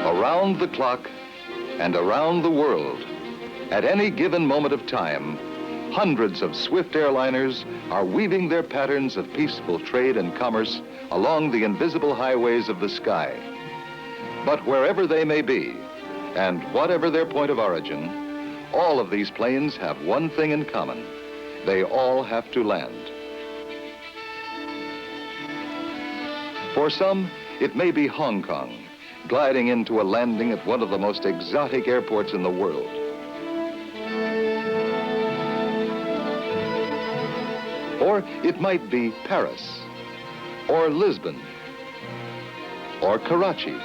Around the clock and around the world, at any given moment of time, hundreds of swift airliners are weaving their patterns of peaceful trade and commerce along the invisible highways of the sky. But wherever they may be, and whatever their point of origin, all of these planes have one thing in common. They all have to land. For some, it may be Hong Kong, gliding into a landing at one of the most exotic airports in the world. Or it might be Paris, or Lisbon, or Karachi,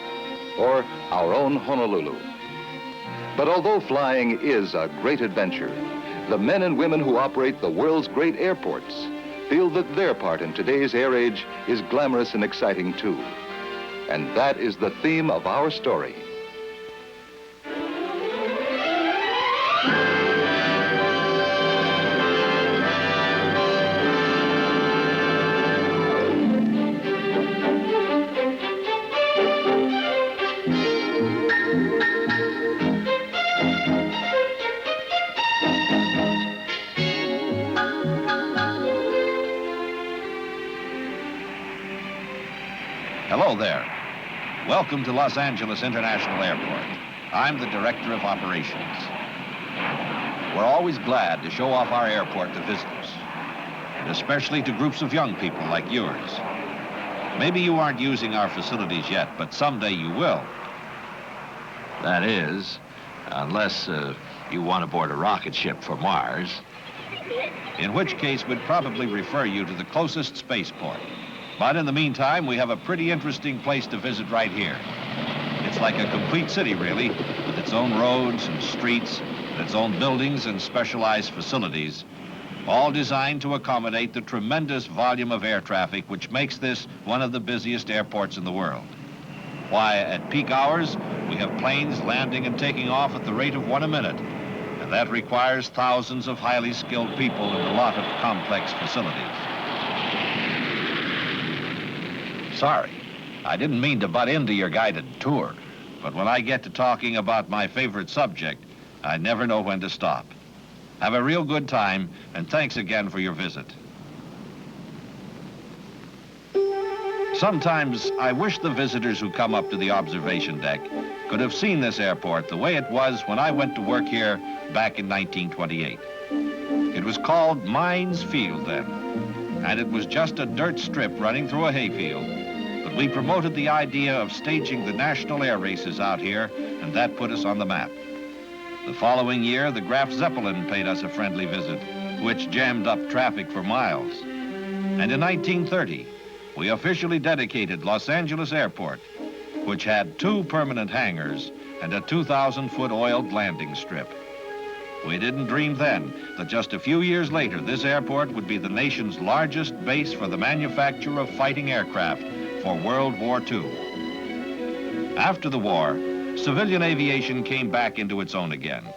or our own Honolulu. But although flying is a great adventure, the men and women who operate the world's great airports feel that their part in today's air age is glamorous and exciting too. And that is the theme of our story. Hello there. Welcome to Los Angeles International Airport. I'm the Director of Operations. We're always glad to show off our airport to visitors, and especially to groups of young people like yours. Maybe you aren't using our facilities yet, but someday you will. That is, unless you want to board a rocket ship for Mars, in which case we'd probably refer you to the closest spaceport. But in the meantime, we have a pretty interesting place to visit right here. It's like a complete city, really, with its own roads and streets, and its own buildings and specialized facilities, all designed to accommodate the tremendous volume of air traffic which makes this one of the busiest airports in the world. Why, at peak hours, we have planes landing and taking off at the rate of 1 a minute, and that requires thousands of highly skilled people and a lot of complex facilities. Sorry, I didn't mean to butt into your guided tour, but when I get to talking about my favorite subject, I never know when to stop. Have a real good time, and thanks again for your visit. Sometimes I wish the visitors who come up to the observation deck could have seen this airport the way it was when I went to work here back in 1928. It was called Mines Field then, and it was just a dirt strip running through a hayfield. But we promoted the idea of staging the national air races out here, and that put us on the map. The following year, the Graf Zeppelin paid us a friendly visit, which jammed up traffic for miles. And in 1930, we officially dedicated Los Angeles Airport, which had 2 permanent hangars and a 2,000-foot oiled landing strip. We didn't dream then that just a few years later, this airport would be the nation's largest base for the manufacture of fighting aircraft for World War II. After the war, civilian aviation came back into its own again.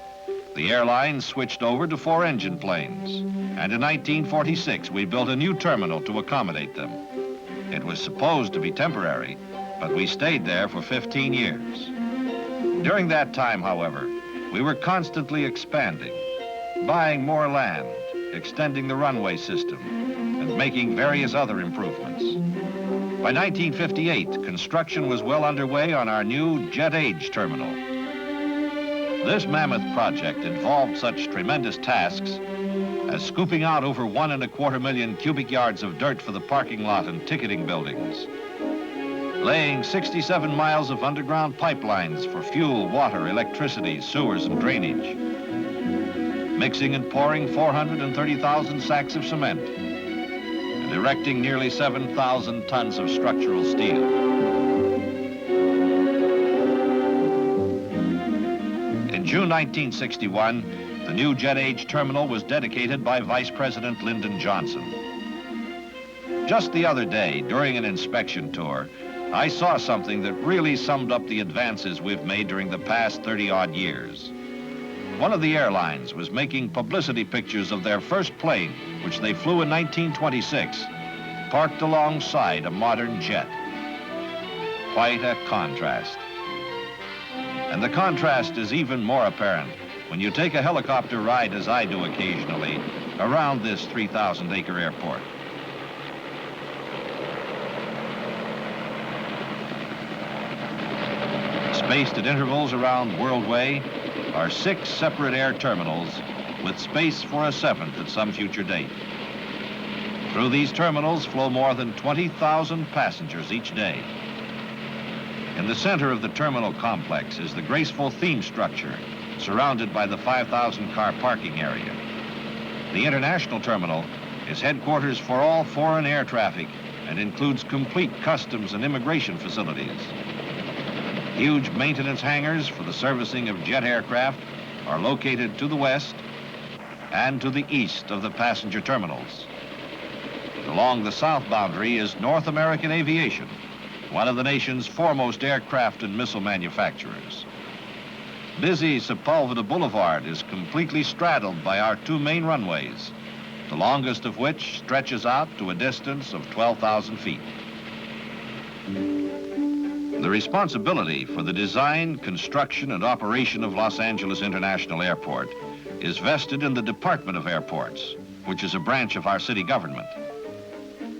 The airlines switched over to 4-engine planes, and in 1946, we built a new terminal to accommodate them. It was supposed to be temporary, but we stayed there for 15 years. During that time, however, we were constantly expanding, buying more land, extending the runway system, and making various other improvements. By 1958, construction was well underway on our new Jet Age terminal. This mammoth project involved such tremendous tasks as scooping out over 1.25 million cubic yards of dirt for the parking lot and ticketing buildings, laying 67 miles of underground pipelines for fuel, water, electricity, sewers, and drainage, mixing and pouring 430,000 sacks of cement, and erecting nearly 7,000 tons of structural steel. In June 1961, the new Jet Age terminal was dedicated by Vice President Lyndon Johnson. Just the other day, during an inspection tour, I saw something that really summed up the advances we've made during the past 30-odd years. One of the airlines was making publicity pictures of their first plane, which they flew in 1926, parked alongside a modern jet. Quite a contrast. And the contrast is even more apparent when you take a helicopter ride, as I do occasionally, around this 3,000-acre airport. Spaced at intervals around World Way are 6 separate air terminals with space for a 7th at some future date. Through these terminals flow more than 20,000 passengers each day. In the center of the terminal complex is the graceful theme structure surrounded by the 5,000-car parking area. The International Terminal is headquarters for all foreign air traffic and includes complete customs and immigration facilities. Huge maintenance hangars for the servicing of jet aircraft are located to the west and to the east of the passenger terminals. Along the south boundary is North American Aviation, one of the nation's foremost aircraft and missile manufacturers. Busy Sepulveda Boulevard is completely straddled by our two main runways, the longest of which stretches out to a distance of 12,000 feet. The responsibility for the design, construction, and operation of Los Angeles International Airport is vested in the Department of Airports, which is a branch of our city government.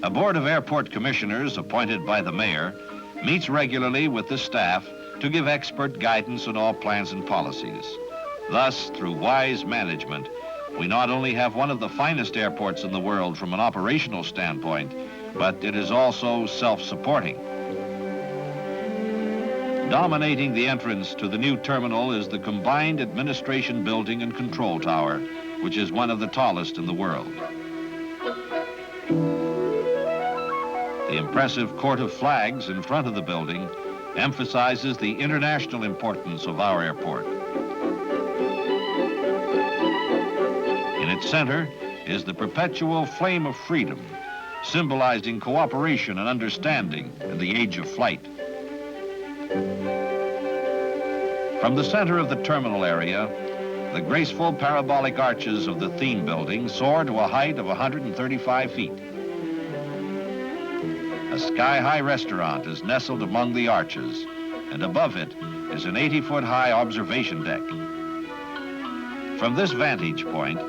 A board of airport commissioners appointed by the mayor meets regularly with the staff to give expert guidance on all plans and policies. Thus, through wise management, we not only have one of the finest airports in the world from an operational standpoint, but it is also self-supporting. Dominating the entrance to the new terminal is the combined administration building and control tower, which is one of the tallest in the world. The impressive court of flags in front of the building emphasizes the international importance of our airport. In its center is the perpetual flame of freedom, symbolizing cooperation and understanding in the age of flight. From the center of the terminal area, the graceful parabolic arches of the theme building soar to a height of 135 feet. A sky-high restaurant is nestled among the arches, and above it is an 80-foot-high observation deck. From this vantage point,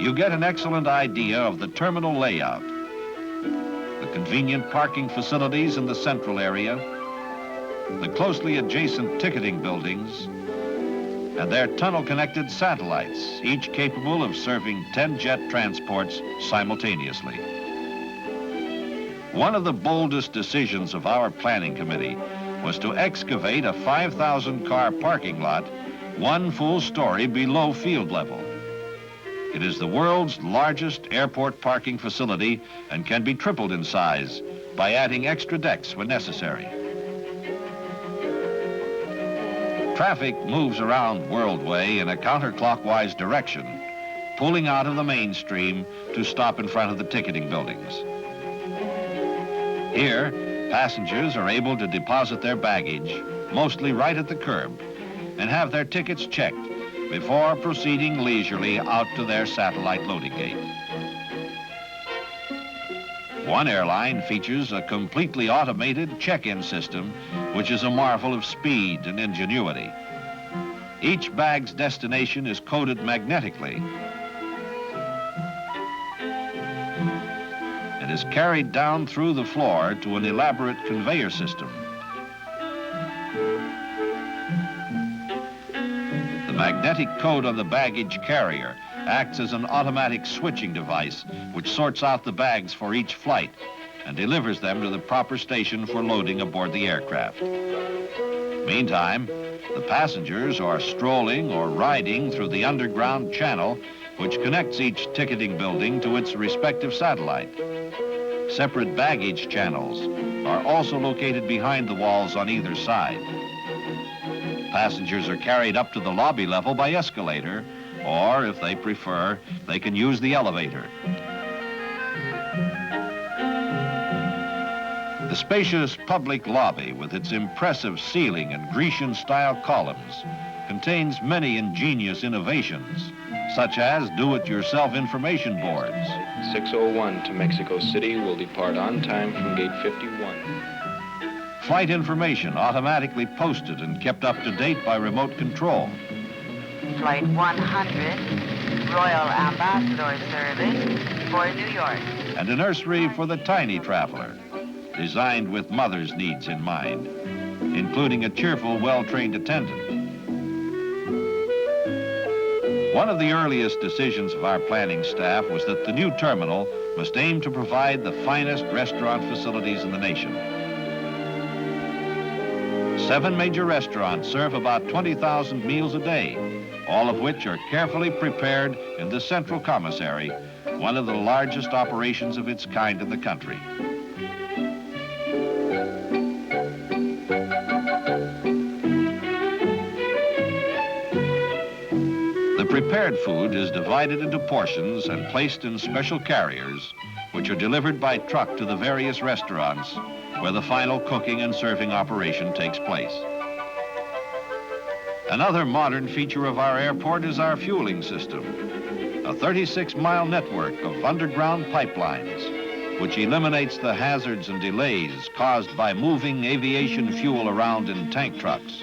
you get an excellent idea of the terminal layout, the convenient parking facilities in the central area, the closely adjacent ticketing buildings, and their tunnel-connected satellites, each capable of serving 10 jet transports simultaneously. One of the boldest decisions of our planning committee was to excavate a 5,000-car parking lot 1 full story below field level. It is the world's largest airport parking facility and can be tripled in size by adding extra decks when necessary. Traffic moves around Worldway in a counterclockwise direction, pulling out of the mainstream to stop in front of the ticketing buildings. Here, passengers are able to deposit their baggage, mostly right at the curb, and have their tickets checked before proceeding leisurely out to their satellite loading gate. One airline features a completely automated check-in system, which is a marvel of speed and ingenuity. Each bag's destination is coded magnetically and is carried down through the floor to an elaborate conveyor system. The magnetic code on the baggage carrier acts as an automatic switching device which sorts out the bags for each flight and delivers them to the proper station for loading aboard the aircraft. Meantime, the passengers are strolling or riding through the underground channel which connects each ticketing building to its respective satellite. Separate baggage channels are also located behind the walls on either side. Passengers are carried up to the lobby level by escalator, or if they prefer, they can use the elevator. The spacious public lobby with its impressive ceiling and Grecian-style columns contains many ingenious innovations, such as do-it-yourself information boards. 601 to Mexico City will depart on time from gate 51. Flight information automatically posted and kept up to date by remote control. Flight 100, Royal Ambassador Service for New York. And a nursery for the tiny traveler, designed with mother's needs in mind, including a cheerful, well-trained attendant. One of the earliest decisions of our planning staff was that the new terminal must aim to provide the finest restaurant facilities in the nation. 7 major restaurants serve about 20,000 meals a day, all of which are carefully prepared in the Central Commissary, one of the largest operations of its kind in the country. The prepared food is divided into portions and placed in special carriers, which are delivered by truck to the various restaurants where the final cooking and serving operation takes place. Another modern feature of our airport is our fueling system, a 36-mile network of underground pipelines, which eliminates the hazards and delays caused by moving aviation fuel around in tank trucks.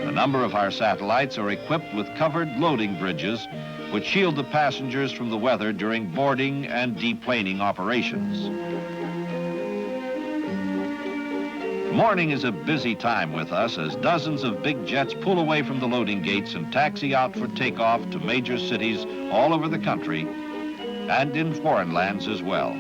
A number of our satellites are equipped with covered loading bridges which shield the passengers from the weather during boarding and deplaning operations. Morning is a busy time with us as dozens of big jets pull away from the loading gates and taxi out for takeoff to major cities all over the country and in foreign lands as well.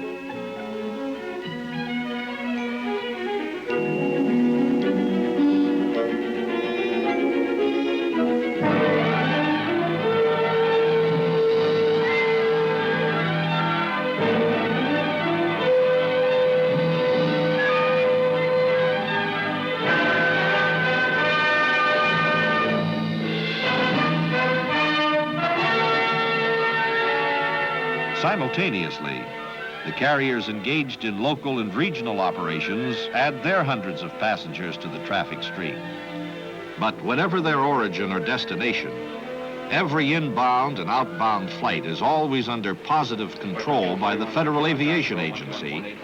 Simultaneously, the carriers engaged in local and regional operations add their hundreds of passengers to the traffic stream. But whatever their origin or destination, every inbound and outbound flight is always under positive control by the Federal Aviation Agency,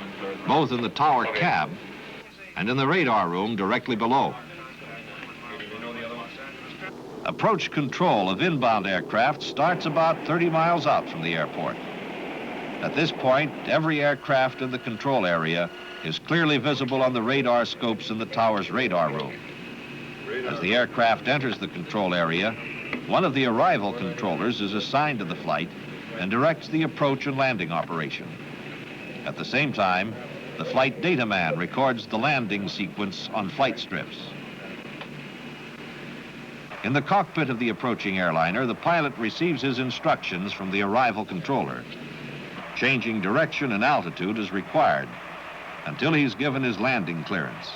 both in the tower cab and in the radar room directly below. Approach control of inbound aircraft starts about 30 miles out from the airport. At this point, every aircraft in the control area is clearly visible on the radar scopes in the tower's radar room. As the aircraft enters the control area, one of the arrival controllers is assigned to the flight and directs the approach and landing operation. At the same time, the flight data man records the landing sequence on flight strips. In the cockpit of the approaching airliner, the pilot receives his instructions from the arrival controller. Changing direction and altitude is required until he's given his landing clearance.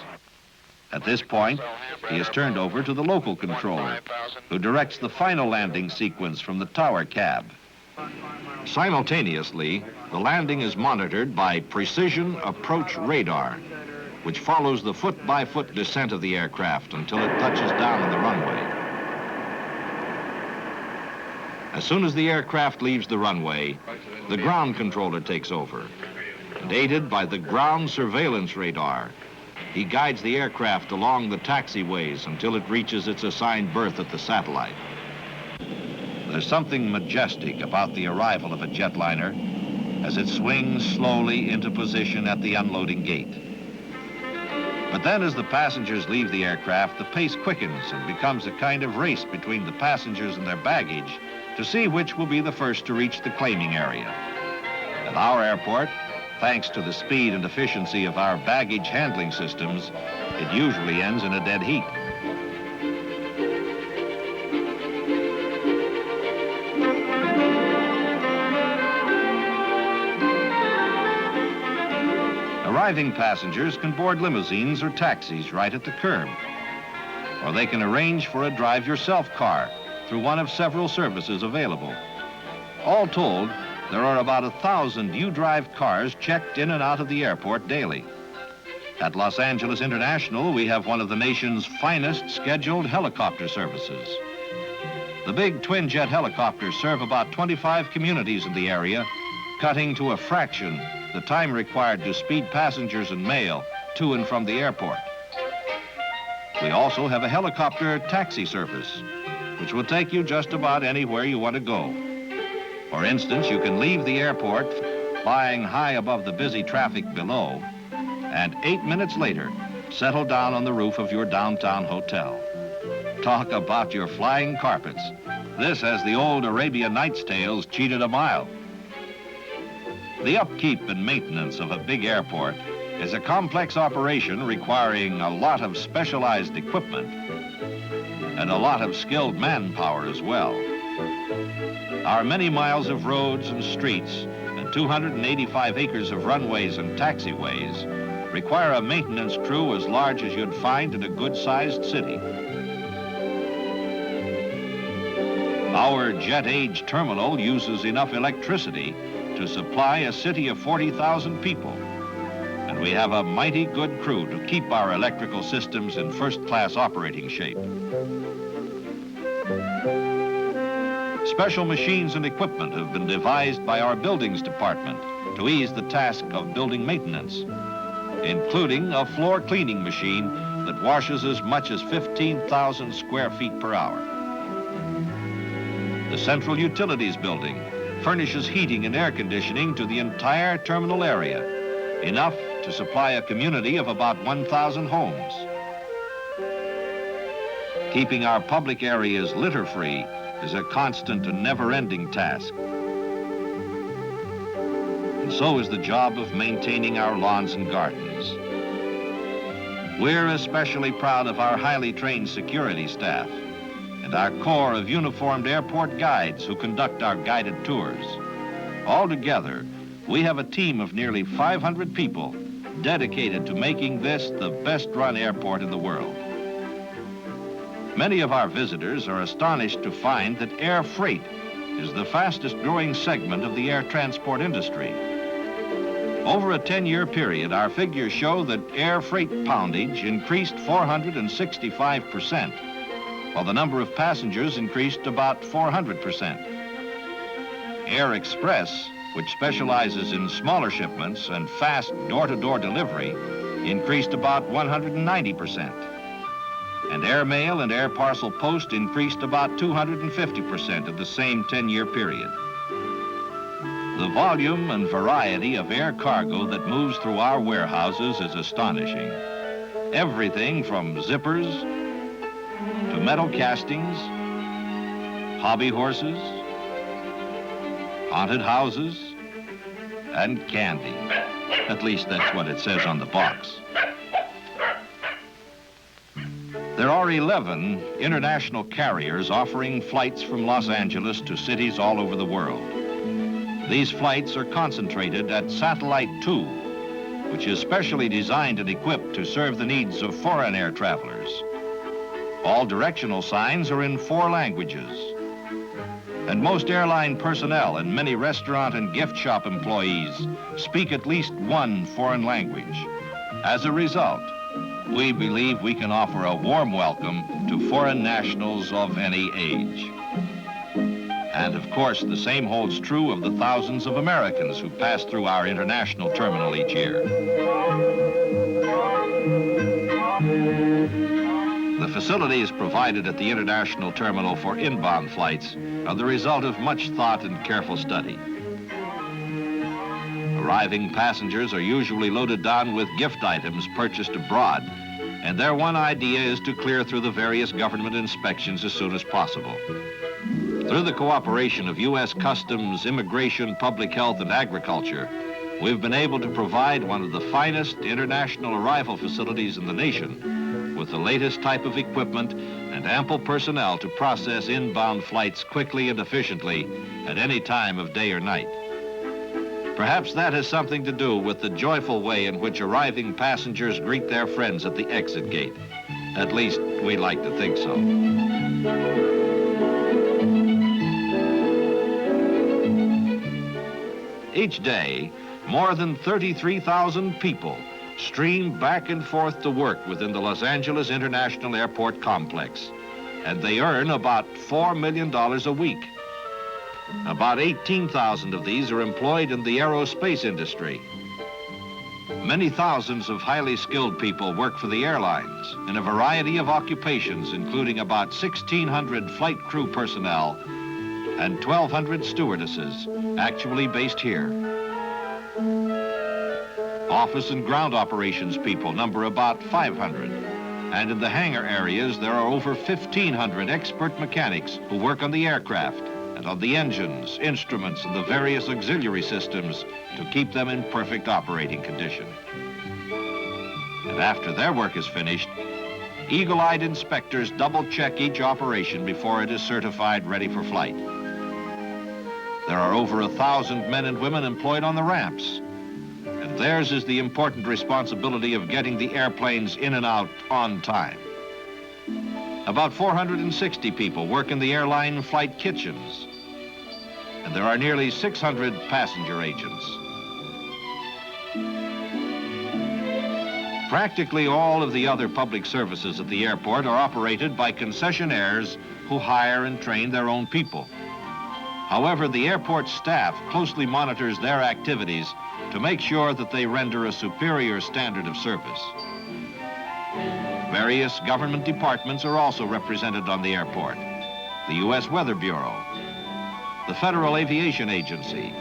At this point, he is turned over to the local controller, who directs the final landing sequence from the tower cab. Simultaneously, the landing is monitored by precision approach radar, which follows the foot-by-foot descent of the aircraft until it touches down on the runway. As soon as the aircraft leaves the runway, the ground controller takes over. And aided by the ground surveillance radar, he guides the aircraft along the taxiways until it reaches its assigned berth at the satellite. There's something majestic about the arrival of a jetliner as it swings slowly into position at the unloading gate. But then as the passengers leave the aircraft, the pace quickens and becomes a kind of race between the passengers and their baggage to see which will be the first to reach the claiming area. At our airport, thanks to the speed and efficiency of our baggage handling systems, it usually ends in a dead heat. Arriving passengers can board limousines or taxis right at the curb, or they can arrange for a drive-yourself car through one of several services available. All told, there are about 1,000 U-Drive cars checked in and out of the airport daily. At Los Angeles International, we have one of the nation's finest scheduled helicopter services. The big twin-jet helicopters serve about 25 communities in the area, cutting to a fraction the time required to speed passengers and mail to and from the airport. We also have a helicopter taxi service, which will take you just about anywhere you want to go. For instance, you can leave the airport flying high above the busy traffic below, and 8 minutes later, settle down on the roof of your downtown hotel. Talk about your flying carpets. This, as the old Arabian Nights tales, cheated a mile. The upkeep and maintenance of a big airport is a complex operation requiring a lot of specialized equipment and a lot of skilled manpower as well. Our many miles of roads and streets and 285 acres of runways and taxiways require a maintenance crew as large as you'd find in a good-sized city. Our jet-age terminal uses enough electricity to supply a city of 40,000 people. And we have a mighty good crew to keep our electrical systems in first-class operating shape. Special machines and equipment have been devised by our buildings department to ease the task of building maintenance, including a floor cleaning machine that washes as much as 15,000 square feet per hour. The Central Utilities Building furnishes heating and air conditioning to the entire terminal area, enough to supply a community of about 1,000 homes. Keeping our public areas litter-free is a constant and never-ending task. And so is the job of maintaining our lawns and gardens. We're especially proud of our highly trained security staff and our corps of uniformed airport guides who conduct our guided tours. Altogether, we have a team of nearly 500 people dedicated to making this the best-run airport in the world. Many of our visitors are astonished to find that air freight is the fastest-growing segment of the air transport industry. Over a 10-year period, our figures show that air freight poundage increased 465%, while the number of passengers increased about 400%. Air Express, which specializes in smaller shipments and fast door-to-door delivery, increased about 190%. And airmail and air parcel post increased about 250% in the same 10-year period. The volume and variety of air cargo that moves through our warehouses is astonishing. Everything from zippers to metal castings, hobby horses, haunted houses, and candy. At least that's what it says on the box. There are 11 international carriers offering flights from Los Angeles to cities all over the world. These flights are concentrated at Satellite 2, which is specially designed and equipped to serve the needs of foreign air travelers. All directional signs are in 4 languages. And most airline personnel and many restaurant and gift shop employees speak at least one foreign language. As a result, we believe we can offer a warm welcome to foreign nationals of any age. And of course, the same holds true of the thousands of Americans who pass through our international terminal each year. The facilities provided at the international terminal for inbound flights are the result of much thought and careful study. Arriving passengers are usually loaded down with gift items purchased abroad, and their one idea is to clear through the various government inspections as soon as possible. Through the cooperation of U.S. Customs, Immigration, Public Health, and Agriculture, we've been able to provide one of the finest international arrival facilities in the nation, with the latest type of equipment and ample personnel to process inbound flights quickly and efficiently at any time of day or night. Perhaps that has something to do with the joyful way in which arriving passengers greet their friends at the exit gate. At least, we like to think so. Each day, more than 33,000 people stream back and forth to work within the Los Angeles International Airport complex, and they earn about $4 million a week. About 18,000 of these are employed in the aerospace industry. Many thousands of highly skilled people work for the airlines in a variety of occupations, including about 1,600 flight crew personnel and 1,200 stewardesses, actually based here. Office and ground operations people number about 500. And in the hangar areas, there are over 1,500 expert mechanics who work on the aircraft and on the engines, instruments, and the various auxiliary systems to keep them in perfect operating condition. And after their work is finished, eagle-eyed inspectors double-check each operation before it is certified ready for flight. There are over 1,000 men and women employed on the ramps, and theirs is the important responsibility of getting the airplanes in and out on time. About 460 people work in the airline flight kitchens, and there are nearly 600 passenger agents. Practically all of the other public services at the airport are operated by concessionaires who hire and train their own people. However, the airport staff closely monitors their activities to make sure that they render a superior standard of service. Various government departments are also represented on the airport. The U.S. Weather Bureau, the Federal Aviation Agency,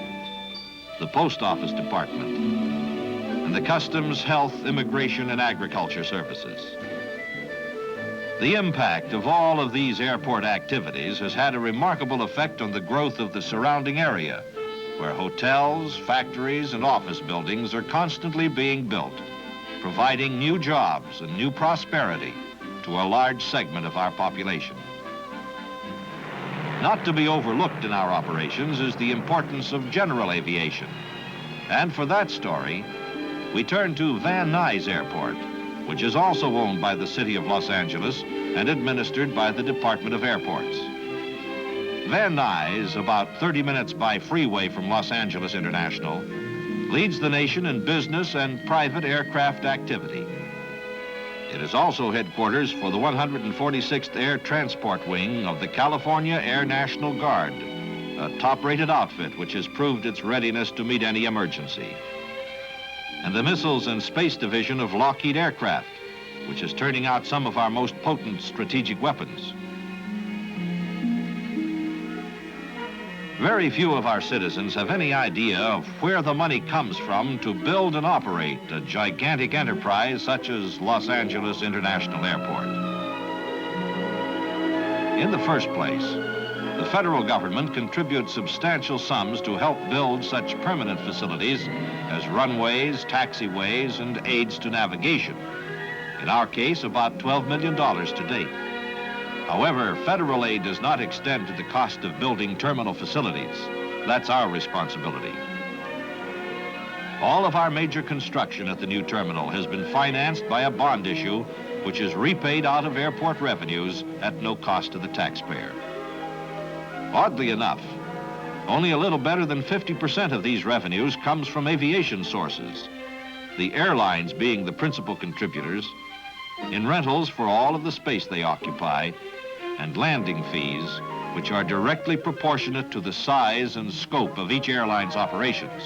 the Post Office Department, and the Customs, Health, Immigration, and Agriculture Services. The impact of all of these airport activities has had a remarkable effect on the growth of the surrounding area, where hotels, factories, and office buildings are constantly being built, providing new jobs and new prosperity to a large segment of our population. Not to be overlooked in our operations is the importance of general aviation. And for that story, we turn to Van Nuys Airport, which is also owned by the City of Los Angeles and administered by the Department of Airports. Van Nuys, about 30 minutes by freeway from Los Angeles International, leads the nation in business and private aircraft activity. It is also headquarters for the 146th Air Transport Wing of the California Air National Guard, a top-rated outfit which has proved its readiness to meet any emergency. And the Missiles and Space Division of Lockheed Aircraft, which is turning out some of our most potent strategic weapons. Very few of our citizens have any idea of where the money comes from to build and operate a gigantic enterprise such as Los Angeles International Airport. In the first place, the federal government contributes substantial sums to help build such permanent facilities as runways, taxiways, and aids to navigation. In our case, about $12 million to date. However, federal aid does not extend to the cost of building terminal facilities. That's our responsibility. All of our major construction at the new terminal has been financed by a bond issue, which is repaid out of airport revenues at no cost to the taxpayer. Oddly enough, only a little better than 50% of these revenues comes from aviation sources, the airlines being the principal contributors, in rentals for all of the space they occupy, and landing fees, which are directly proportionate to the size and scope of each airline's operations.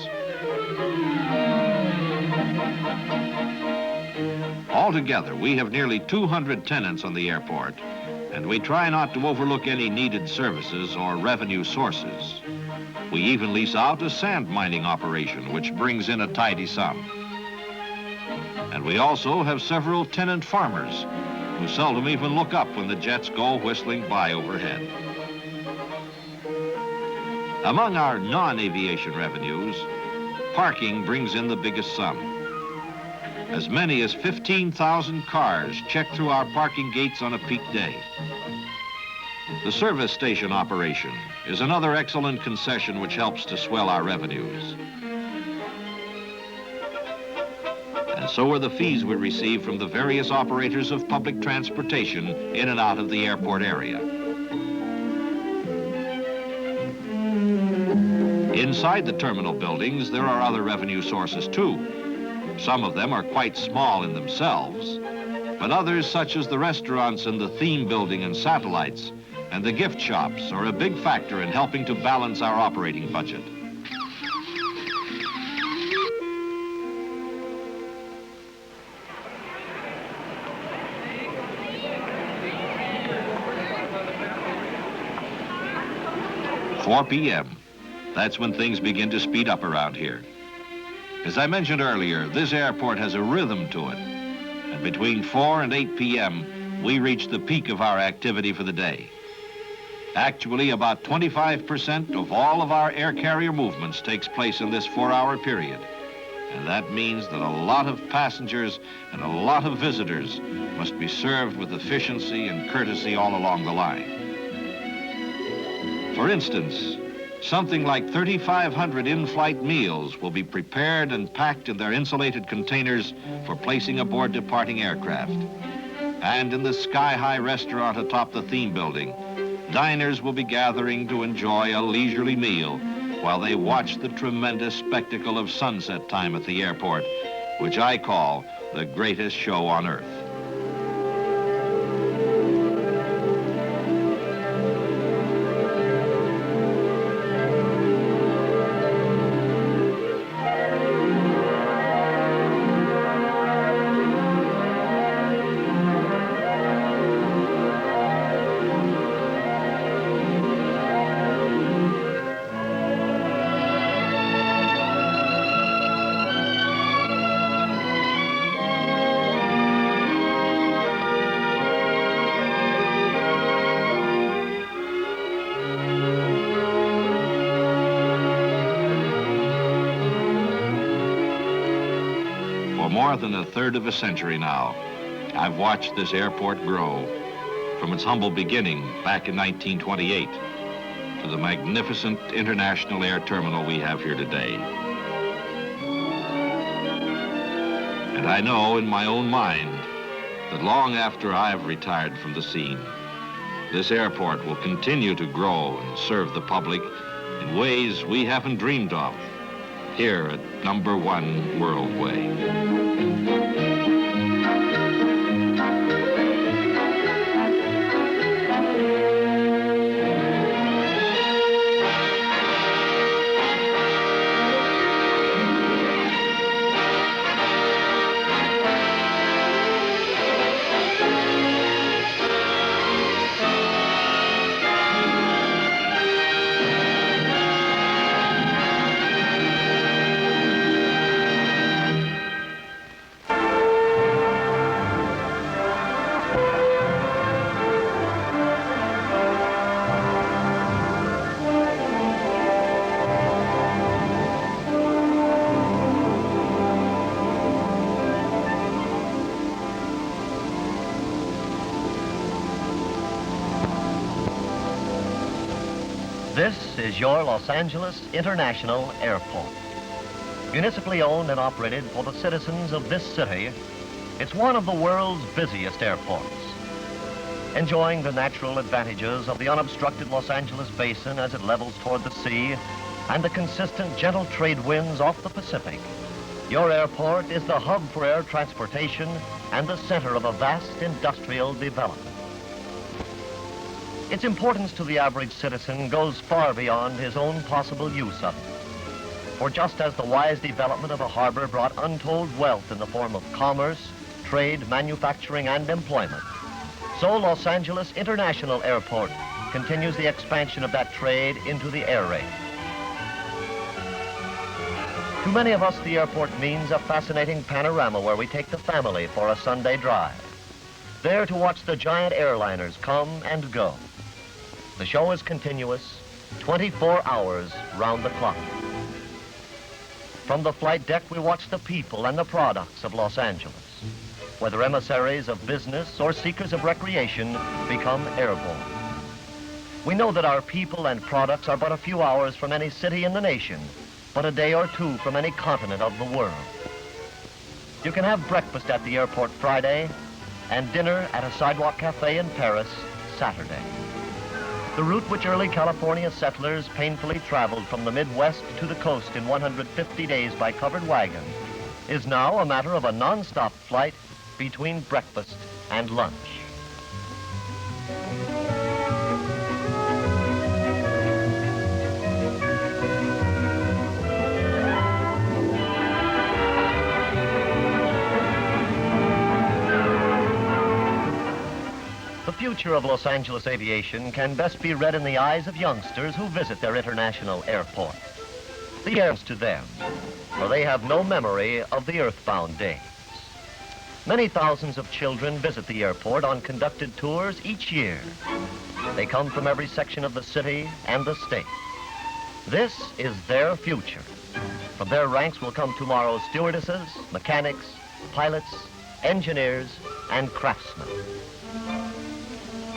Altogether, we have nearly 200 tenants on the airport, and we try not to overlook any needed services or revenue sources. We even lease out a sand mining operation, which brings in a tidy sum. And we also have several tenant farmers who seldom even look up when the jets go whistling by overhead. Among our non-aviation revenues, parking brings in the biggest sum. As many as 15,000 cars check through our parking gates on a peak day. The service station operation is another excellent concession which helps to swell our revenues. And so are the fees we receive from the various operators of public transportation in and out of the airport area. Inside the terminal buildings, there are other revenue sources too. Some of them are quite small in themselves, but others, such as the restaurants and the theme building and satellites and the gift shops, are a big factor in helping to balance our operating budget. "4 p.m. That's when things begin to speed up around here. As I mentioned earlier, this airport has a rhythm to it, and between 4 and 8 p.m., we reach the peak of our activity for the day. Actually, about 25% of all of our air carrier movements takes place in this 4-hour period, and that means that a lot of passengers and a lot of visitors must be served with efficiency and courtesy all along the line. For instance, something like 3,500 in-flight meals will be prepared and packed in their insulated containers for placing aboard departing aircraft. And in the sky-high restaurant atop the theme building, diners will be gathering to enjoy a leisurely meal while they watch the tremendous spectacle of sunset time at the airport, which I call the greatest show on earth. For more than a third of a century now, I've watched this airport grow from its humble beginning back in 1928 to the magnificent international air terminal we have here today. And I know in my own mind that long after I have retired from the scene, this airport will continue to grow and serve the public in ways we haven't dreamed of here at #1 World Way. This is your Los Angeles International Airport. Municipally owned and operated for the citizens of this city, it's one of the world's busiest airports. Enjoying the natural advantages of the unobstructed Los Angeles basin as it levels toward the sea and the consistent gentle trade winds off the Pacific, your airport is the hub for air transportation and the center of a vast industrial development. Its importance to the average citizen goes far beyond his own possible use of it. For just as the wise development of a harbor brought untold wealth in the form of commerce, trade, manufacturing, and employment, so Los Angeles International Airport continues the expansion of that trade into the air raid. To many of us, the airport means a fascinating panorama where we take the family for a Sunday drive, there to watch the giant airliners come and go. The show is continuous, 24 hours round the clock. From the flight deck, we watch the people and the products of Los Angeles. Whether emissaries of business or seekers of recreation become airborne. We know that our people and products are but a few hours from any city in the nation, but a day or two from any continent of the world. You can have breakfast at the airport Friday and dinner at a sidewalk cafe in Paris Saturday. The route which early California settlers painfully traveled from the Midwest to the coast in 150 days by covered wagon is now a matter of a non-stop flight between breakfast and lunch. The future of Los Angeles aviation can best be read in the eyes of youngsters who visit their international airport. The air's to them, for they have no memory of the earthbound days. Many thousands of children visit the airport on conducted tours each year. They come from every section of the city and the state. This is their future. From their ranks will come tomorrow's stewardesses, mechanics, pilots, engineers, and craftsmen.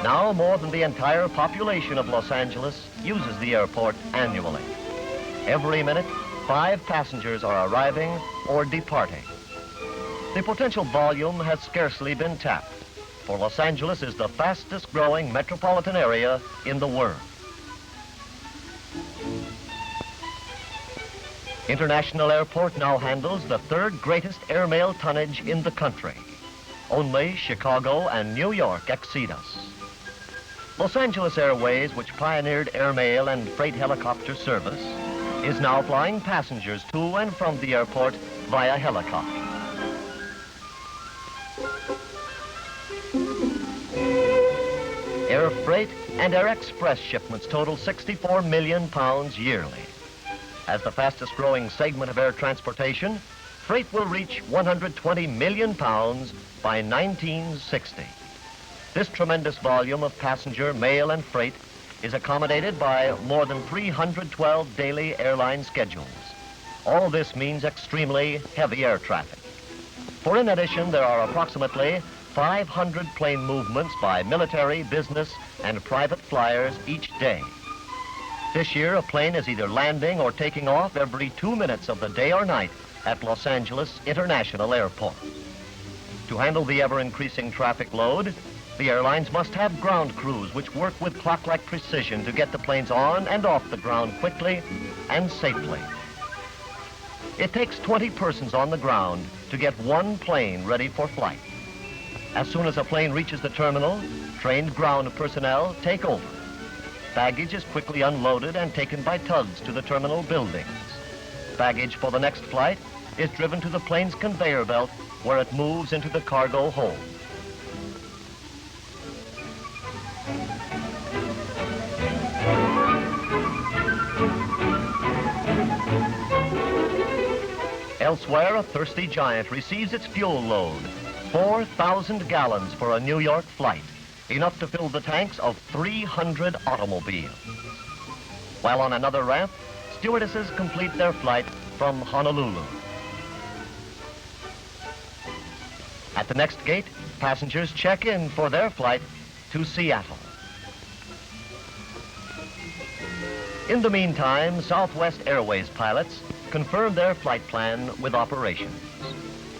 Now, more than the entire population of Los Angeles uses the airport annually. Every minute, 5 passengers are arriving or departing. The potential volume has scarcely been tapped, for Los Angeles is the fastest growing metropolitan area in the world. International Airport now handles the third greatest airmail tonnage in the country. Only Chicago and New York exceed us. Los Angeles Airways, which pioneered airmail and freight helicopter service, is now flying passengers to and from the airport via helicopter. Air freight and air express shipments total 64 million pounds yearly. As the fastest growing segment of air transportation, freight will reach 120 million pounds by 1960. This tremendous volume of passenger, mail, and freight is accommodated by more than 312 daily airline schedules. All this means extremely heavy air traffic. For in addition, there are approximately 500 plane movements by military, business, and private flyers each day. This year, a plane is either landing or taking off every 2 minutes of the day or night at Los Angeles International Airport. To handle the ever-increasing traffic load, the airlines must have ground crews which work with clock-like precision to get the planes on and off the ground quickly and safely. It takes 20 persons on the ground to get one plane ready for flight. As soon as a plane reaches the terminal, trained ground personnel take over. Baggage is quickly unloaded and taken by tugs to the terminal buildings. Baggage for the next flight is driven to the plane's conveyor belt where it moves into the cargo hold. Elsewhere, a thirsty giant receives its fuel load, 4,000 gallons for a New York flight, enough to fill the tanks of 300 automobiles. While on another ramp, stewardesses complete their flight from Honolulu. At the next gate, passengers check in for their flight to Seattle. In the meantime, Southwest Airways pilots confirm their flight plan with operations.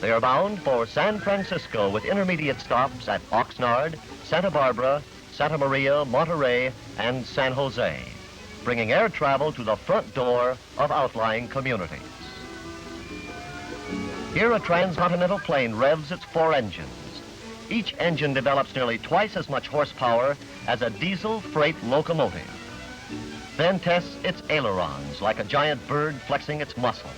They are bound for San Francisco with intermediate stops at Oxnard, Santa Barbara, Santa Maria, Monterey, and San Jose, bringing air travel to the front door of outlying communities. Here, a transcontinental plane revs its 4 engines. Each engine develops nearly twice as much horsepower as a diesel freight locomotive, then tests its ailerons like a giant bird flexing its muscles.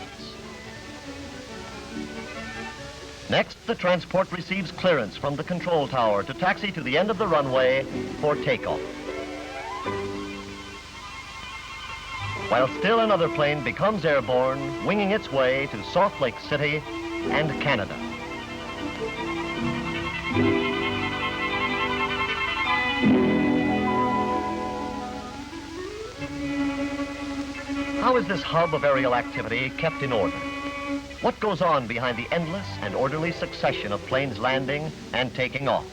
Next, the transport receives clearance from the control tower to taxi to the end of the runway for takeoff. While still another plane becomes airborne, winging its way to Salt Lake City and Canada. How is this hub of aerial activity kept in order? What goes on behind the endless and orderly succession of planes landing and taking off?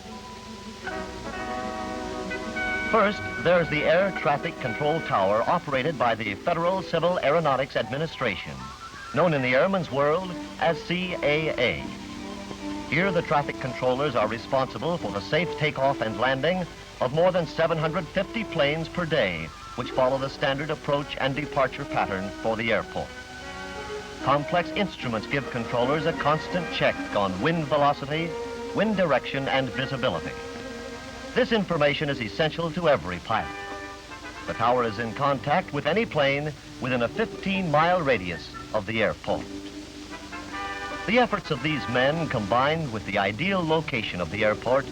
First, there's the Air Traffic Control Tower operated by the Federal Civil Aeronautics Administration, known in the airman's world as CAA. Here, the traffic controllers are responsible for the safe takeoff and landing of more than 750 planes per day, which follow the standard approach and departure pattern for the airport. Complex instruments give controllers a constant check on wind velocity, wind direction, and visibility. This information is essential to every pilot. The tower is in contact with any plane within a 15-mile radius of the airport. The efforts of these men, combined with the ideal location of the airport,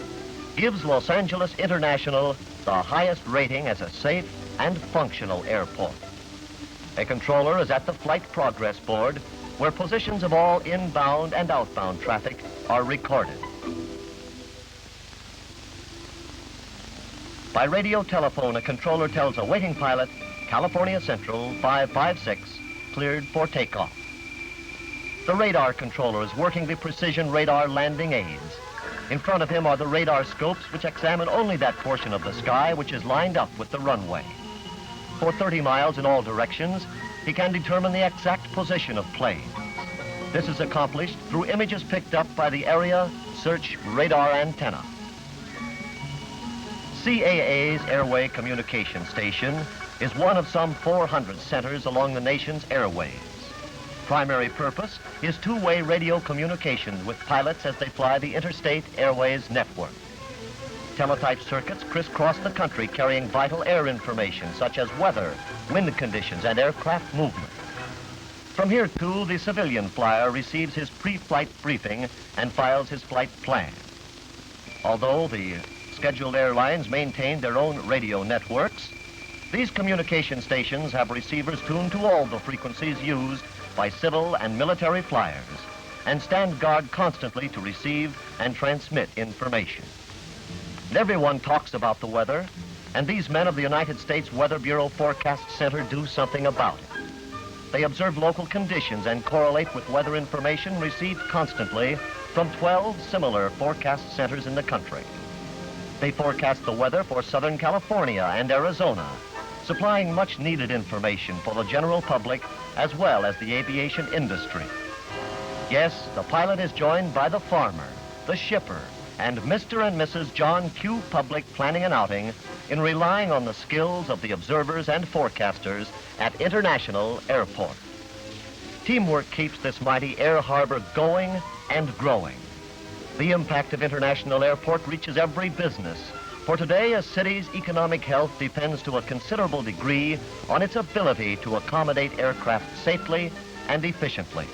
gives Los Angeles International the highest rating as a safe and functional airport. A controller is at the flight progress board, where positions of all inbound and outbound traffic are recorded. By radio telephone, a controller tells a waiting pilot, California Central 556, cleared for takeoff. The radar controller is working the precision radar landing aids. In front of him are the radar scopes which examine only that portion of the sky which is lined up with the runway. For 30 miles in all directions, he can determine the exact position of planes. This is accomplished through images picked up by the Area Search Radar Antenna. CAA's Airway Communication Station is one of some 400 centers along the nation's airways. Primary purpose is two-way radio communication with pilots as they fly the Interstate Airways network. Teletype circuits crisscross the country carrying vital air information such as weather, wind conditions, and aircraft movement. From here, too, the civilian flyer receives his pre-flight briefing and files his flight plan. Although the scheduled airlines maintain their own radio networks, these communication stations have receivers tuned to all the frequencies used by civil and military flyers and stand guard constantly to receive and transmit information. And everyone talks about the weather, and these men of the United States Weather Bureau Forecast Center do something about it. They observe local conditions and correlate with weather information received constantly from 12 similar forecast centers in the country. They forecast the weather for Southern California and Arizona, supplying much needed information for the general public as well as the aviation industry. Yes, the pilot is joined by the farmer, the shipper, and Mr. and Mrs. John Q. Public planning an outing in relying on the skills of the observers and forecasters at International Airport. Teamwork keeps this mighty air harbor going and growing. The impact of International Airport reaches every business, for today a city's economic health depends to a considerable degree on its ability to accommodate aircraft safely and efficiently.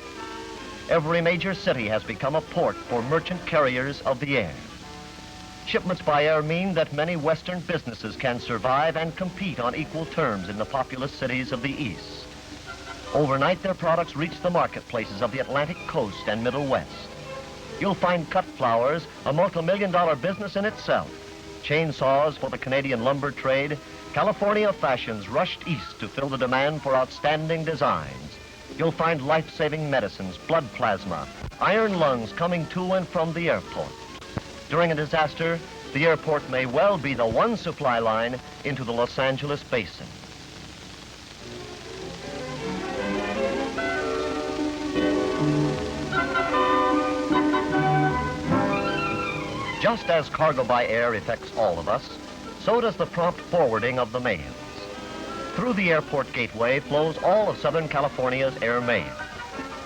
Every major city has become a port for merchant carriers of the air. Shipments by air mean that many Western businesses can survive and compete on equal terms in the populous cities of the East. Overnight, their products reach the marketplaces of the Atlantic coast and Middle West. You'll find cut flowers, a multi-million-dollar business in itself. Chainsaws for the Canadian lumber trade. California fashions rushed east to fill the demand for outstanding designs. You'll find life-saving medicines, blood plasma, iron lungs coming to and from the airport. During a disaster, the airport may well be the one supply line into the Los Angeles basin. Just as cargo by air affects all of us, so does the prompt forwarding of the mails. Through the airport gateway flows all of Southern California's air mail.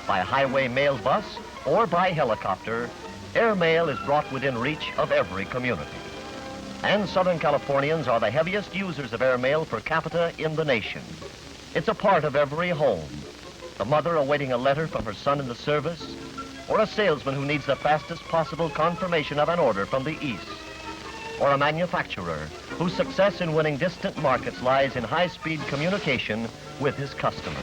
By highway mail bus or by helicopter, air mail is brought within reach of every community. And Southern Californians are the heaviest users of air mail per capita in the nation. It's a part of every home. The mother awaiting a letter from her son in the service, or a salesman who needs the fastest possible confirmation of an order from the East, or a manufacturer whose success in winning distant markets lies in high-speed communication with his customers.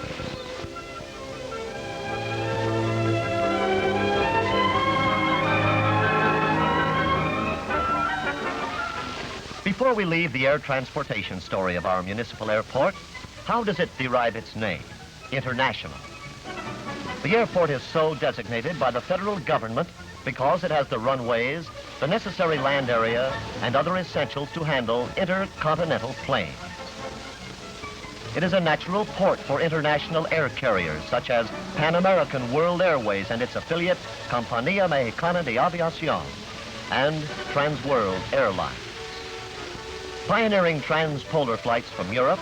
Before we leave the air transportation story of our municipal airport, how does it derive its name, International? The airport is so designated by the federal government because it has the runways, the necessary land area, and other essentials to handle intercontinental planes. It is a natural port for international air carriers such as Pan American World Airways and its affiliate Compañía Mexicana de Aviación and Transworld Airlines. Pioneering transpolar flights from Europe,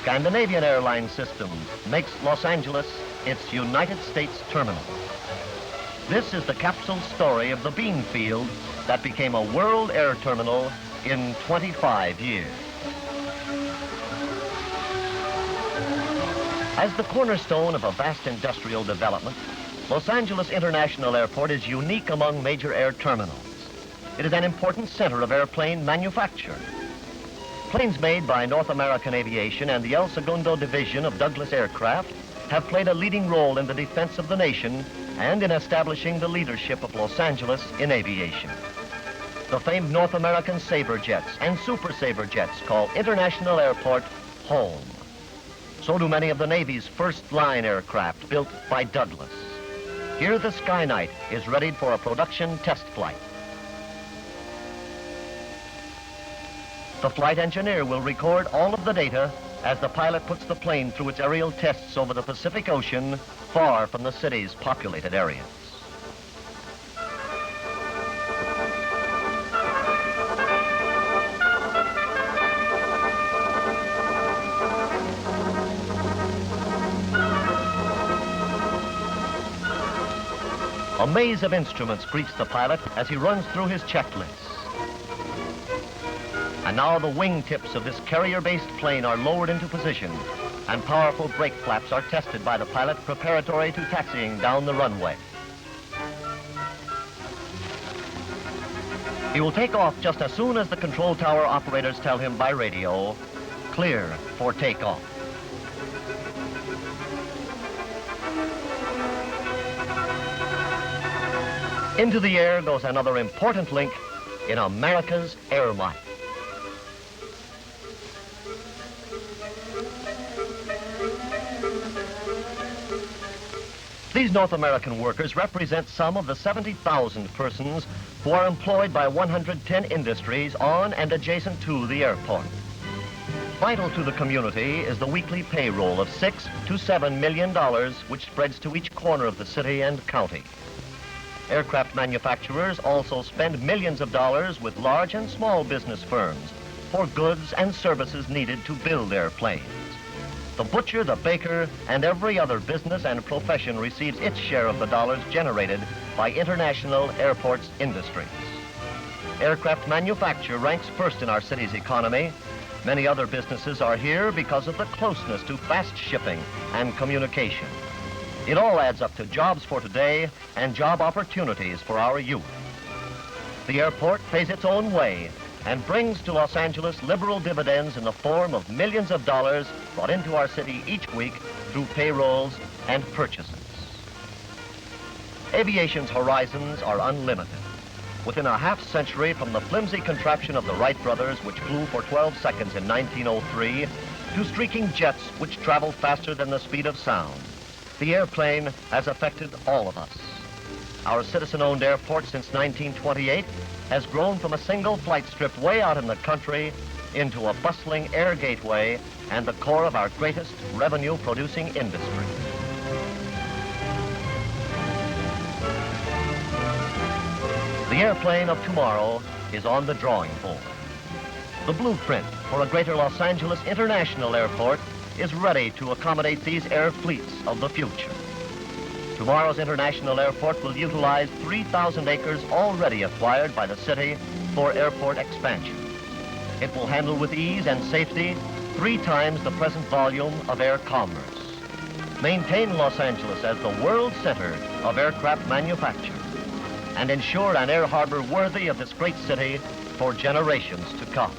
Scandinavian Airline System makes Los Angeles its United States terminal. This is the capsule story of the bean field that became a world air terminal in 25 years. As the cornerstone of a vast industrial development, Los Angeles International Airport is unique among major air terminals. It is an important center of airplane manufacture. Planes made by North American Aviation and the El Segundo Division of Douglas Aircraft have played a leading role in the defense of the nation and in establishing the leadership of Los Angeles in aviation. The famed North American Sabre jets and Super Sabre jets call International Airport home. So do many of the Navy's first-line aircraft built by Douglas. Here the Sky Knight is readied for a production test flight. The flight engineer will record all of the data as the pilot puts the plane through its aerial tests over the Pacific Ocean, far from the city's populated areas. A maze of instruments greets the pilot as he runs through his checklists. And now the wingtips of this carrier-based plane are lowered into position, and powerful brake flaps are tested by the pilot preparatory to taxiing down the runway. He will take off just as soon as the control tower operators tell him by radio, clear for takeoff. Into the air goes another important link in America's air might. These North American workers represent some of the 70,000 persons who are employed by 110 industries on and adjacent to the airport. Vital to the community is the weekly payroll of $6 to $7 million, which spreads to each corner of the city and county. Aircraft manufacturers also spend millions of dollars with large and small business firms for goods and services needed to build airplanes. The butcher, the baker, and every other business and profession receives its share of the dollars generated by international airports industries. Aircraft manufacture ranks first in our city's economy. Many other businesses are here because of the closeness to fast shipping and communication. It all adds up to jobs for today and job opportunities for our youth. The airport pays its own way and brings to Los Angeles liberal dividends in the form of millions of dollars brought into our city each week through payrolls and purchases. Aviation's horizons are unlimited. Within a half century from the flimsy contraption of the Wright brothers, which flew for 12 seconds in 1903, to streaking jets which travel faster than the speed of sound, the airplane has affected all of us. Our citizen-owned airport since 1928 has grown from a single flight strip way out in the country into a bustling air gateway and the core of our greatest revenue-producing industry. The airplane of tomorrow is on the drawing board. The blueprint for a greater Los Angeles International Airport is ready to accommodate these air fleets of the future. Tomorrow's International Airport will utilize 3,000 acres already acquired by the city for airport expansion. It will handle with ease and safety 3 times the present volume of air commerce. Maintain Los Angeles as the world center of aircraft manufacture and ensure an air harbor worthy of this great city for generations to come.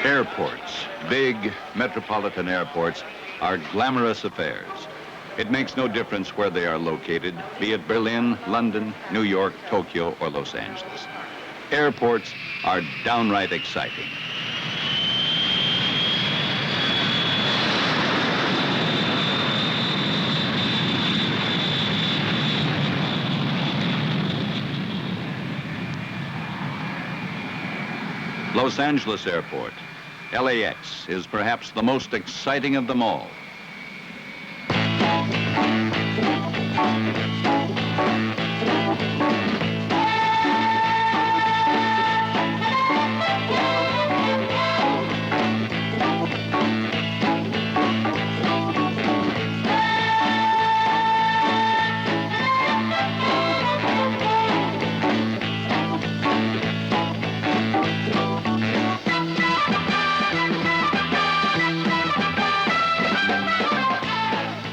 Airports, big metropolitan airports, are glamorous affairs. It makes no difference where they are located, be it Berlin, London, New York, Tokyo, or Los Angeles. Airports are downright exciting. Los Angeles Airport, LAX, is perhaps the most exciting of them all.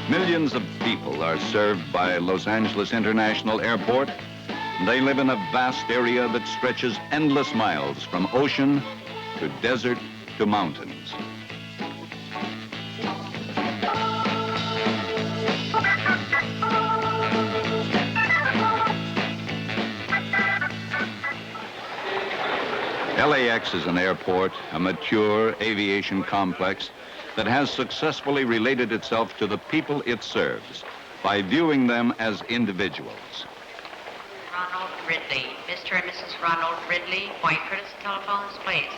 Millions of people are served by Los Angeles International Airport. They live in a vast area that stretches endless miles from ocean to desert to mountains. LAX is an airport, a mature aviation complex that has successfully related itself to the people it serves by viewing them as individuals. Ronald Ridley. Mr. and Mrs. Ronald Ridley, Point Curtis telephones, please.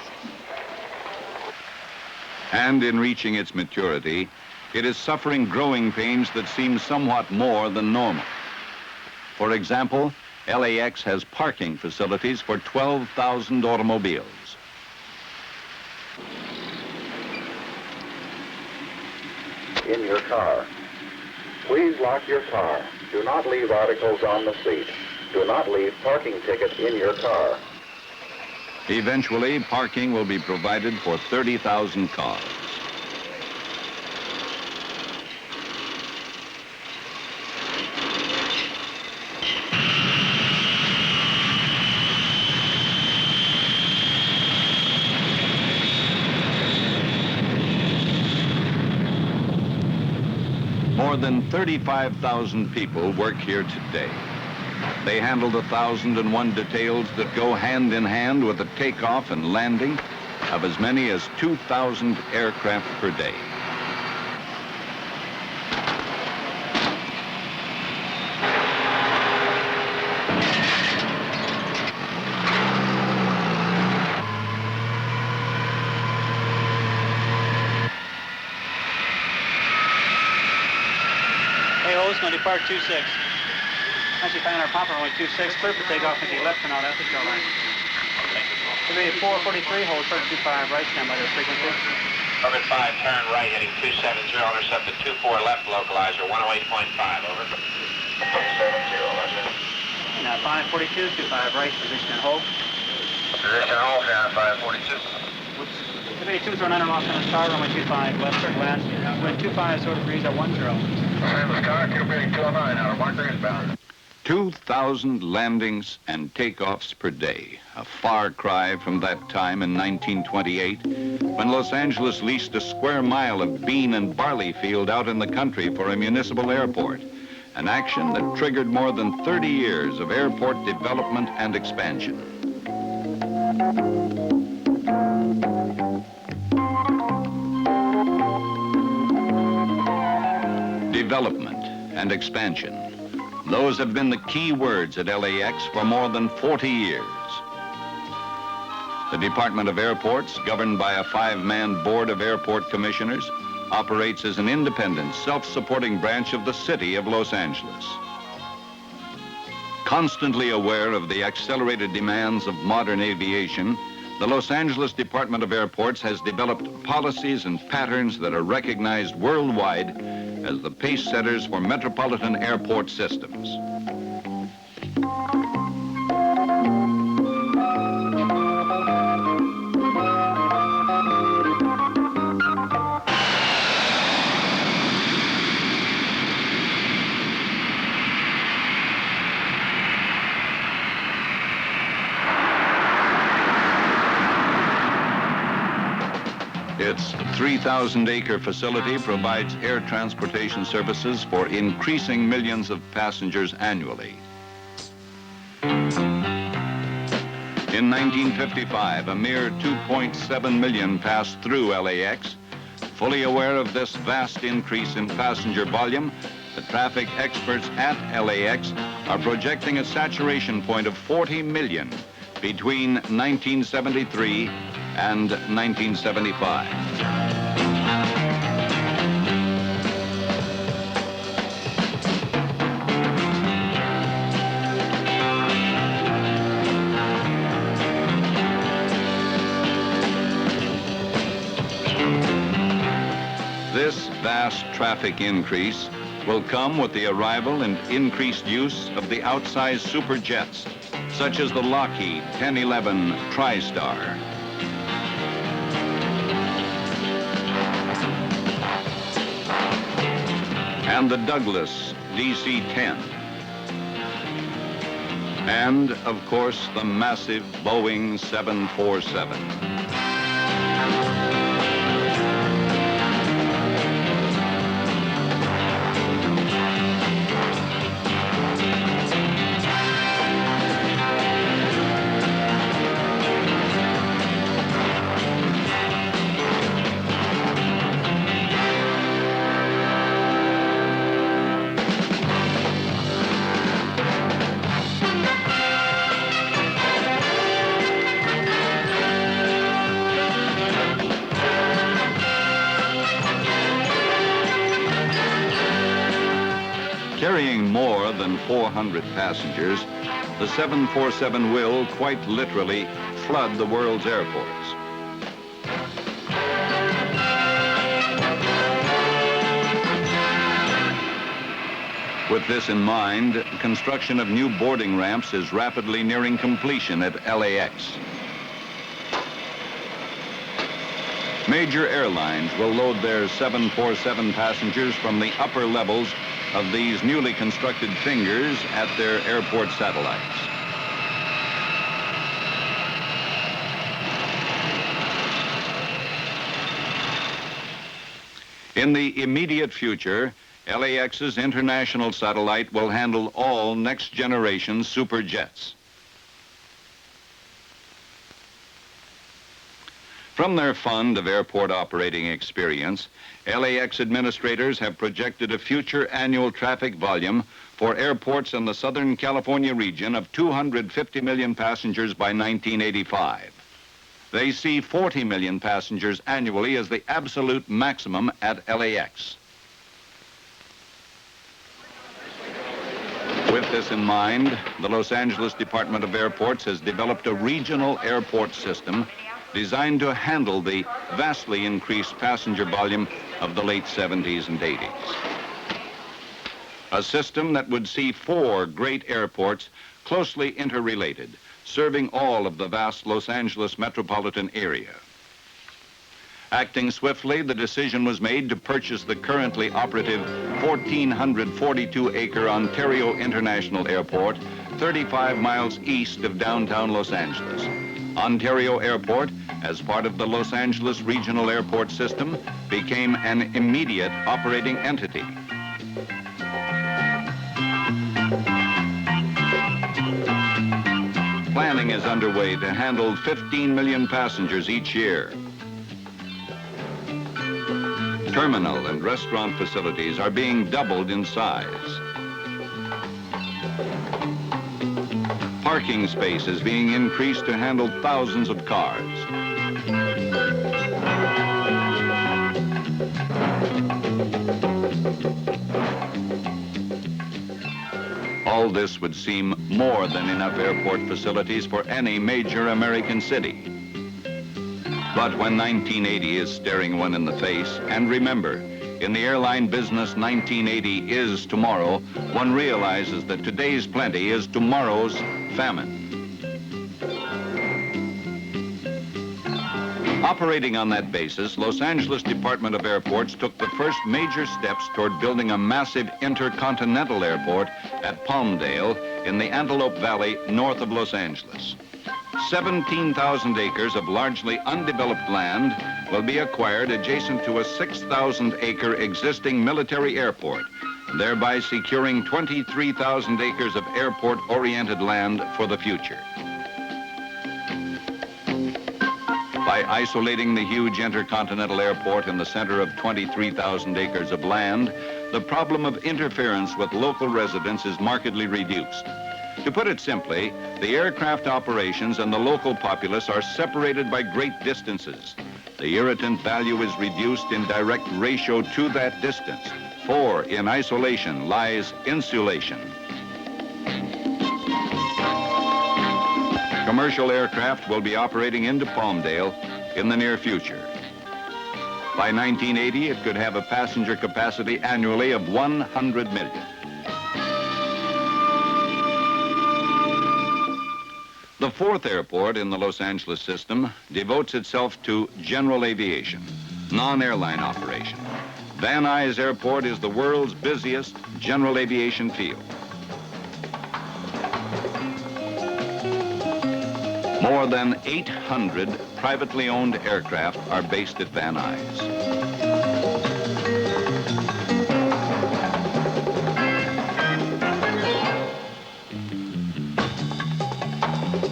And in reaching its maturity, it is suffering growing pains that seem somewhat more than normal. For example, LAX has parking facilities for 12,000 automobiles. In your car. Please lock your car. Do not leave articles on the seat. Do not leave parking tickets in your car. Eventually, parking will be provided for 30,000 cars. More than 35,000 people work here today. They handle the 1,001 details that go hand in hand with the takeoff and landing of as many as 2,000 aircraft per day. Hey, Ho's going to depart 26. Actually, find our popper only 26, clear for takeoff into the left and out after show line. It'll be 443, hold 25 right, stand by their frequency. Orbit 5, turn right, heading 270, intercept at 24 left, localizer 108.5, over. 270, roger. Now 542, 25 right, position and hold. Position hold, down 542. It'll be 209 lost on the star, runway 25 left, circle last. Wind 25, 0 degrees at 10. Amos car, Q-bearing 209, our marker is bound. 2,000 landings and takeoffs per day, a far cry from that time in 1928 when Los Angeles leased a square mile of bean and barley field out in the country for a municipal airport, an action that triggered more than 30 years of airport development and expansion. Development and expansion. Those have been the key words at LAX for more than 40 years. The Department of Airports, governed by a 5-man board of airport commissioners, operates as an independent, self-supporting branch of the city of Los Angeles. Constantly aware of the accelerated demands of modern aviation, the Los Angeles Department of Airports has developed policies and patterns that are recognized worldwide as the pace setters for metropolitan airport systems. Its 3,000-acre facility provides air transportation services for increasing millions of passengers annually. In 1955, a mere 2.7 million passed through LAX. Fully aware of this vast increase in passenger volume, the traffic experts at LAX are projecting a saturation point of 40 million between 1973 and 1975. This vast traffic increase will come with the arrival and increased use of the outsized superjets, such as the Lockheed 1011 TriStar. And the Douglas DC-10. And, of course, the massive Boeing 747. Carrying more than 400 passengers, the 747 will, quite literally, flood the world's airports. With this in mind, construction of new boarding ramps is rapidly nearing completion at LAX. Major airlines will load their 747 passengers from the upper levels of these newly constructed fingers at their airport satellites. In the immediate future, LAX's international satellite will handle all next-generation superjets. From their fund of airport operating experience, LAX administrators have projected a future annual traffic volume for airports in the Southern California region of 250 million passengers by 1985. They see 40 million passengers annually as the absolute maximum at LAX. With this in mind, the Los Angeles Department of Airports has developed a regional airport system designed to handle the vastly increased passenger volume of the late 70s and 80s. A system that would see 4 great airports closely interrelated, serving all of the vast Los Angeles metropolitan area. Acting swiftly, the decision was made to purchase the currently operative 1,442-acre Ontario International Airport, 35 miles east of downtown Los Angeles. Ontario Airport, as part of the Los Angeles Regional Airport System, became an immediate operating entity. Planning is underway to handle 15 million passengers each year. Terminal and restaurant facilities are being doubled in size. Parking space is being increased to handle thousands of cars. All this would seem more than enough airport facilities for any major American city. But when 1980 is staring one in the face, and remember, in the airline business, 1980 is tomorrow, one realizes that today's plenty is tomorrow's famine. Operating on that basis, Los Angeles Department of Airports took the first major steps toward building a massive intercontinental airport at Palmdale in the Antelope Valley north of Los Angeles. 17,000 acres of largely undeveloped land will be acquired adjacent to a 6,000-acre existing military airport, thereby securing 23,000 acres of airport-oriented land for the future. By isolating the huge intercontinental airport in the center of 23,000 acres of land, the problem of interference with local residents is markedly reduced. To put it simply, the aircraft operations and the local populace are separated by great distances. The irritant value is reduced in direct ratio to that distance, for in isolation lies insulation. Commercial aircraft will be operating into Palmdale in the near future. By 1980, it could have a passenger capacity annually of 100 million. The fourth airport in the Los Angeles system devotes itself to general aviation, non-airline operation. Van Nuys Airport is the world's busiest general aviation field. More than 800 privately owned aircraft are based at Van Nuys.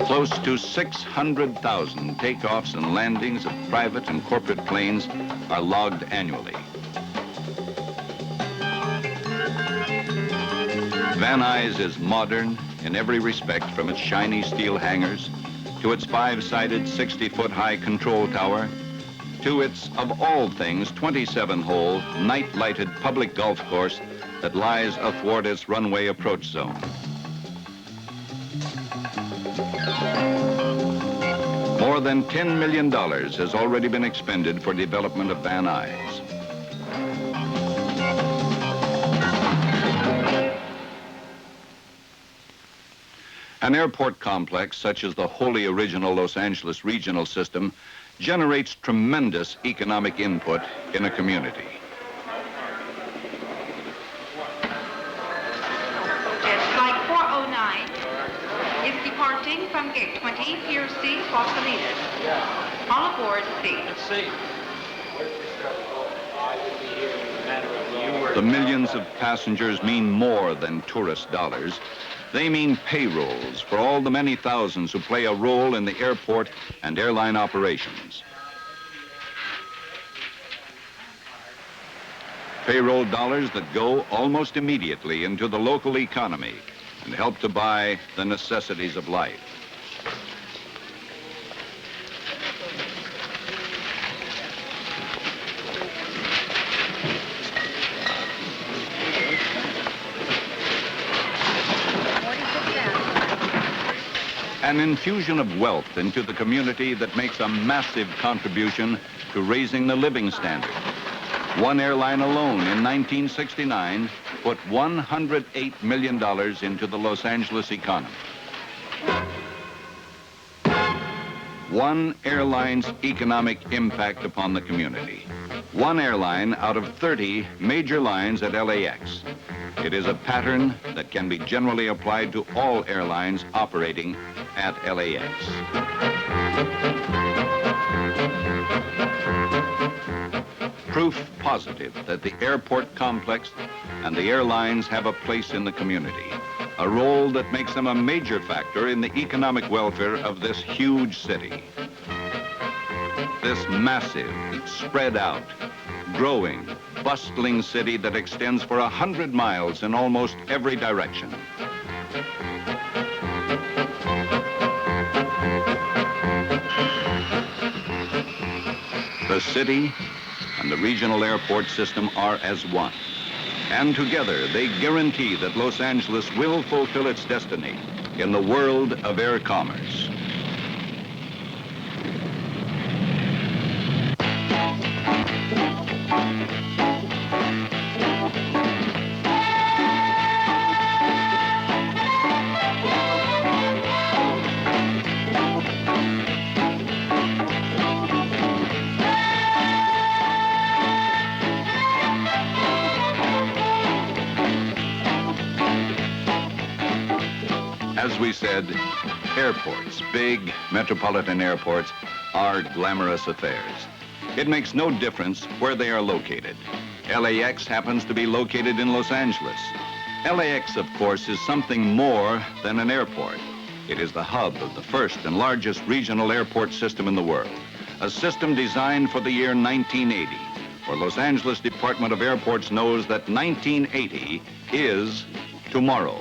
Close to 600,000 takeoffs and landings of private and corporate planes are logged annually. Van Nuys is modern in every respect, from its shiny steel hangars to its 5-sided 60-foot-high control tower, to its, of all things, 27-hole, night-lighted public golf course that lies athwart its runway approach zone. More than $10 million has already been expended for development of Van Nuys. An airport complex such as the wholly original Los Angeles regional system generates tremendous economic input in a community. Jet Flight 409 is departing from gate 20, Pier C, Sausalito. All aboard C. Let's see. The millions of passengers mean more than tourist dollars. They mean payrolls for all the many thousands who play a role in the airport and airline operations. Payroll dollars that go almost immediately into the local economy and help to buy the necessities of life. An infusion of wealth into the community that makes a massive contribution to raising the living standard. One airline alone in 1969 put $108 million into the Los Angeles economy. One airline's economic impact upon the community. One airline out of 30 major lines at LAX. It is a pattern that can be generally applied to all airlines operating at LAX. Proof positive that the airport complex and the airlines have a place in the community, a role that makes them a major factor in the economic welfare of this huge city. This massive, spread out, growing, bustling city that extends for 100 miles in almost every direction. The city and the regional airport system are as one. And together, they guarantee that Los Angeles will fulfill its destiny in the world of air commerce. As we said, Airports, big metropolitan airports, are glamorous affairs. It makes no difference where they are located. LAX happens to be located in Los Angeles. LAX, of course, is something more than an airport. It is the hub of the first and largest regional airport system in the world, a system designed for the year 1980, for Los Angeles Department of Airports knows that 1980 is tomorrow.